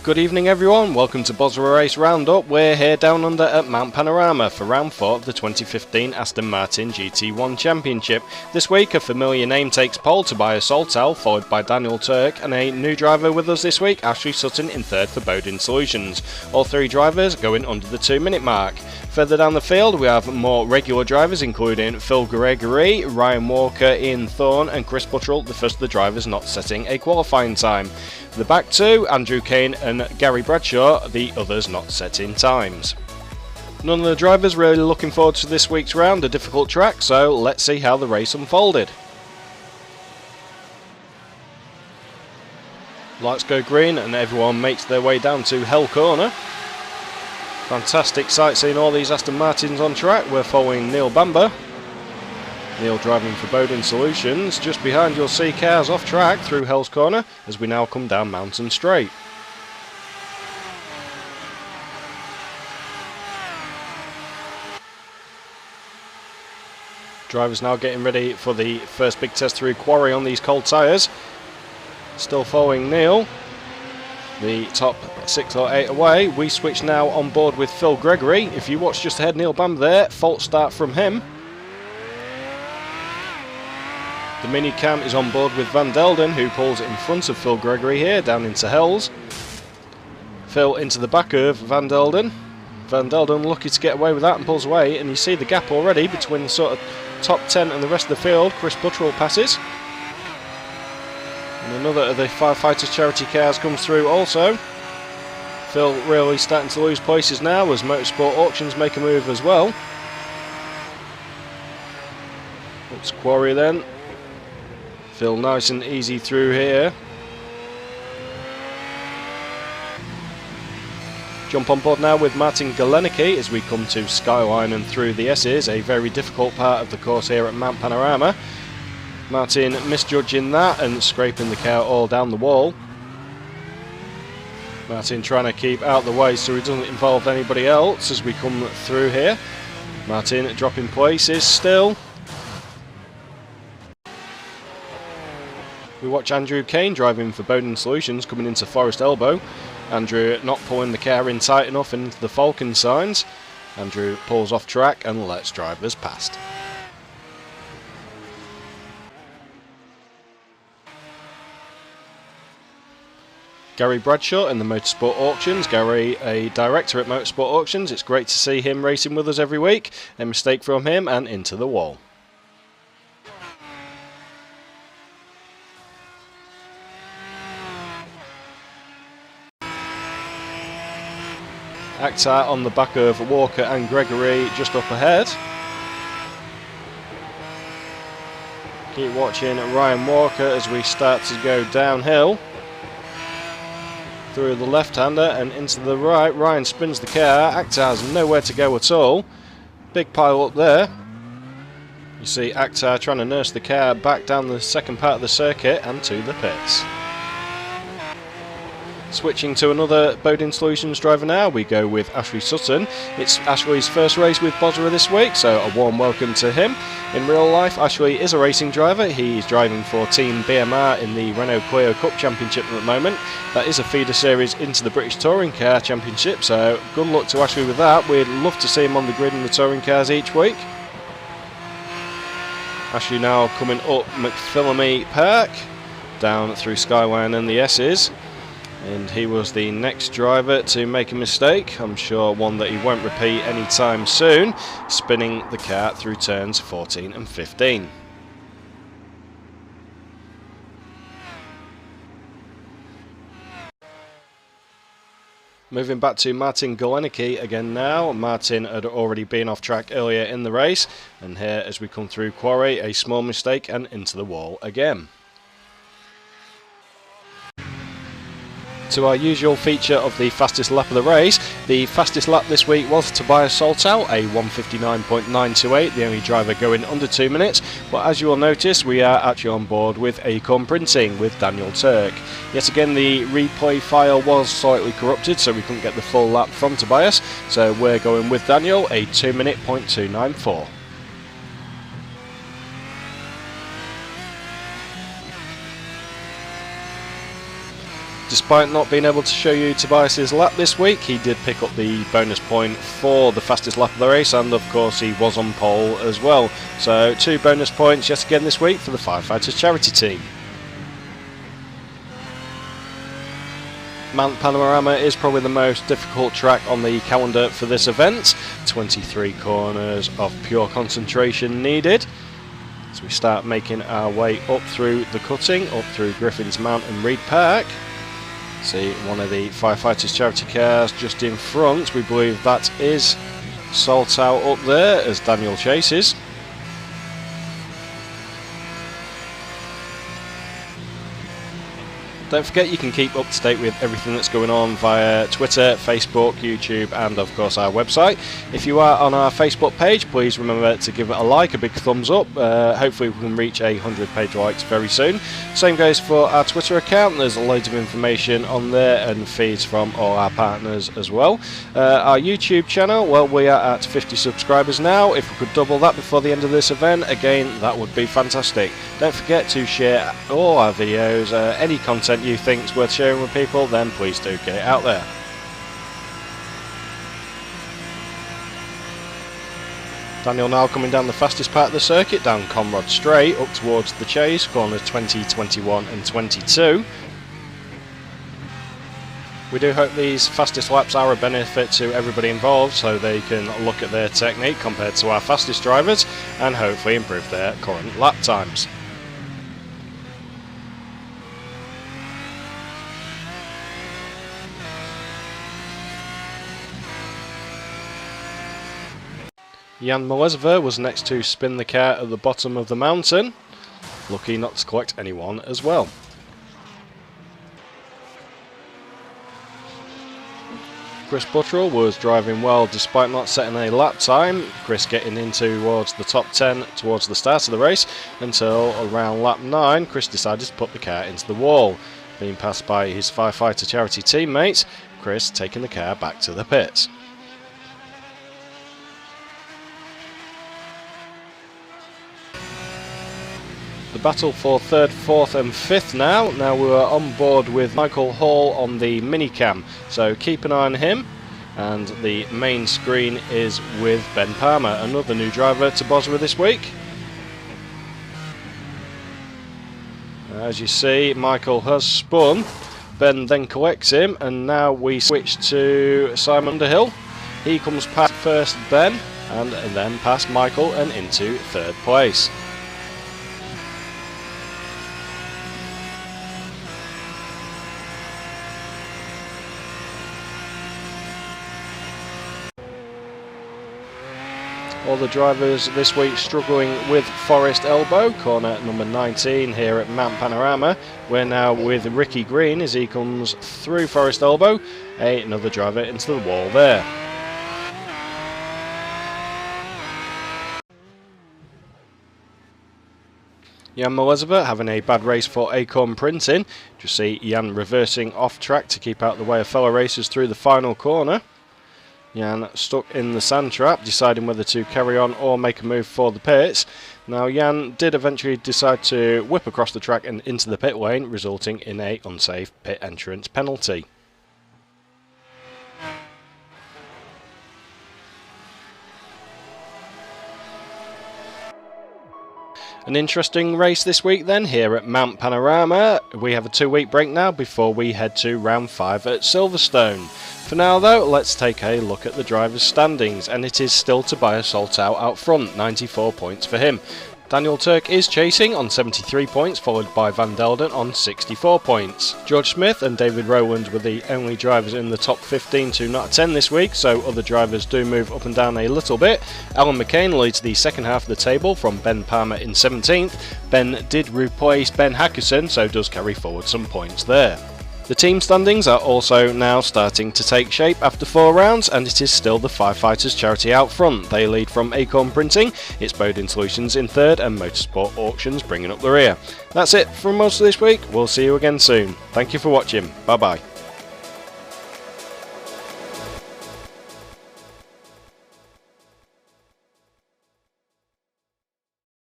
Good evening everyone, welcome to BOSRA Race Roundup. We're here down under at Mount Panorama for round 4 of the 2015 Aston Martin GT1 Championship. This week a familiar name takes pole, Tobias Soltau, followed by Daniel Turk, and a new driver with us this week, Ashley Sutton, in third for Bowden Solutions. All three drivers going under the 2-minute mark. Further down the field we have more regular drivers including Phil Gregory, Ryan Walker, Ian Thorne and Chris Buttrell, the first of the drivers not setting a qualifying time. The back two, Andrew Kane and Gary Bradshaw, the others not setting times. None of the drivers really looking forward to this week's round, a difficult track, so let's see how the race unfolded. Lights go green and everyone makes their way down to Hell Corner. Fantastic sight seeing all these Aston Martins on track. We're following Neil Bamber. Neil driving for Bowden Solutions. Just behind you'll see cars off track through Hell's Corner as we now come down Mountain Straight. Drivers now getting ready for the first big test through Quarry on these cold tyres. Still following Neil. The top 6 or 8 away. We switch now on board with Phil Gregory. If you watch just ahead, Neil Bamber there, false start from him. The mini cam is on board with Van Delden, who pulls in front of Phil Gregory here, down into Hells. Phil into the back of Van Delden. Van Delden lucky to get away with that and pulls away, and you see the gap already between sort of top 10 and the rest of the field. Chris Buttrell passes. And another of the Firefighters charity cars comes through also. Phil really starting to lose places now as Motorsport Auctions make a move as well. It's Quarry then. Phil nice and easy through here. Jump on board now with Martin Galeniki as we come to Skyline and through the S's, a very difficult part of the course here at Mount Panorama. Martin misjudging that and scraping the car all down the wall. Martin trying to keep out the way so he doesn't involve anybody else as we come through here. Martin dropping places still. We watch Andrew Kane driving for Bowden Solutions coming into Forest Elbow. Andrew not pulling the car in tight enough into the Falcon signs. Andrew pulls off track and lets drivers past. Gary Bradshaw in the Motorsport Auctions. Gary, a director at Motorsport Auctions. It's great to see him racing with us every week. A mistake from him and into the wall. Akhtar on the back of Walker and Gregory just up ahead. Keep watching Ryan Walker as we start to go downhill. Through the left-hander and into the right. Ryan spins the car. Akhtar has nowhere to go at all. Big pile up there. You see Akhtar trying to nurse the car back down the second part of the circuit and to the pits. Switching to another Bowden Solutions driver now, we go with Ashley Sutton. It's Ashley's first race with BOSRA this week, so a warm welcome to him. In real life, Ashley is a racing driver. He's driving for Team BMR in the Renault Clio Cup Championship at the moment. That is a feeder series into the British Touring Car Championship, so good luck to Ashley with that. We'd love to see him on the grid in the touring cars each week. Ashley now coming up McPhillamy Park, down through Skyline and the S's. And he was the next driver to make a mistake, I'm sure one that he won't repeat anytime soon, spinning the car through turns 14 and 15. Moving back to Martin Galeniki again now. Martin had already been off track earlier in the race, and here as we come through Quarry, a small mistake and into the wall again. To our usual feature of the fastest lap of the race. The fastest lap this week was Tobias Soltau, a 1:59.928, the only driver going under 2 minutes. But as you will notice, we are actually on board with Acorn Printing with Daniel Turk. Yet again, the replay file was slightly corrupted, so we couldn't get the full lap from Tobias. So we're going with Daniel, a 2:minute.294. despite not being able to show you Tobias's lap this week, he did pick up the bonus point for the fastest lap of the race, and of course he was on pole as well. So 2 bonus points yet again this week for the Firefighters charity team. Mount Panorama is probably the most difficult track on the calendar for this event. 23 corners of pure concentration needed. So we start making our way up through the cutting, up through Griffin's Mount and Reed Park. See one of the Firefighters charity cars just in front. We believe that is Saltau up there as Daniel chases. Don't forget you can keep up to date with everything that's going on via Twitter, Facebook, YouTube and of course our website. If you are on our Facebook page, please remember to give it a like, a big thumbs up. Hopefully we can reach 100 page likes very soon. Same goes for our Twitter account. There's loads of information on there and feeds from all our partners as well. Our YouTube channel, well, we are at 50 subscribers now. If we could double that before the end of this event, again, that would be fantastic. Don't forget to share all our videos, any content you think is worth sharing with people, then please do get it out there. Daniel now coming down the fastest part of the circuit, down Conrod Straight, up towards the chase, corners 20, 21 and 22. We do hope these fastest laps are a benefit to everybody involved, so they can look at their technique compared to our fastest drivers and hopefully improve their current lap times. Jan Malezova was next to spin the car at the bottom of the mountain, lucky not to collect anyone as well. Chris Buttrell was driving well despite not setting a lap time. Chris getting in towards the top 10 towards the start of the race until around lap 9 Chris decided to put the car into the wall. Being passed by his Firefighter charity teammates, Chris taking the car back to the pits. The battle for 3rd, 4th and 5th now. Now we are on board with Michael Hall on the minicam, so keep an eye on him. And the main screen is with Ben Palmer, another new driver to BOSRA this week. As you see, Michael has spun. Ben then collects him, and now we switch to Simon Underhill. He comes past first Ben, and then past Michael and into 3rd place. All the drivers this week struggling with Forest Elbow, corner number 19 here at Mount Panorama. We're now with Ricky Green as he comes through Forest Elbow, another driver into the wall there. Jan Malezova having a bad race for Acorn Printing. Just see Jan reversing off track to keep out the way of fellow racers through the final corner. Jan stuck in the sand trap, deciding whether to carry on or make a move for the pits. Now Jan did eventually decide to whip across the track and into the pit lane, resulting in an unsafe pit entrance penalty. An interesting race this week then here at Mount Panorama. We have a 2-week break now before we head to round 5 at Silverstone. For now though, let's take a look at the drivers' standings, and it is still Tobias Saltau out front, 94 points for him. Daniel Turk is chasing on 73 points, followed by Van Delden on 64 points. George Smith and David Rowland were the only drivers in the top 15 to not attend this week, so other drivers do move up and down a little bit. Alan McCain leads the second half of the table from Ben Palmer in 17th. Ben did replace Ben Hackerson, so does carry forward some points there. The team standings are also now starting to take shape after 4 rounds, and it is still the Firefighters charity out front. They lead from Acorn Printing, it's Bowden Solutions in 3rd and Motorsport Auctions bringing up the rear. That's it from us this week, we'll see you again soon. Thank you for watching, bye bye.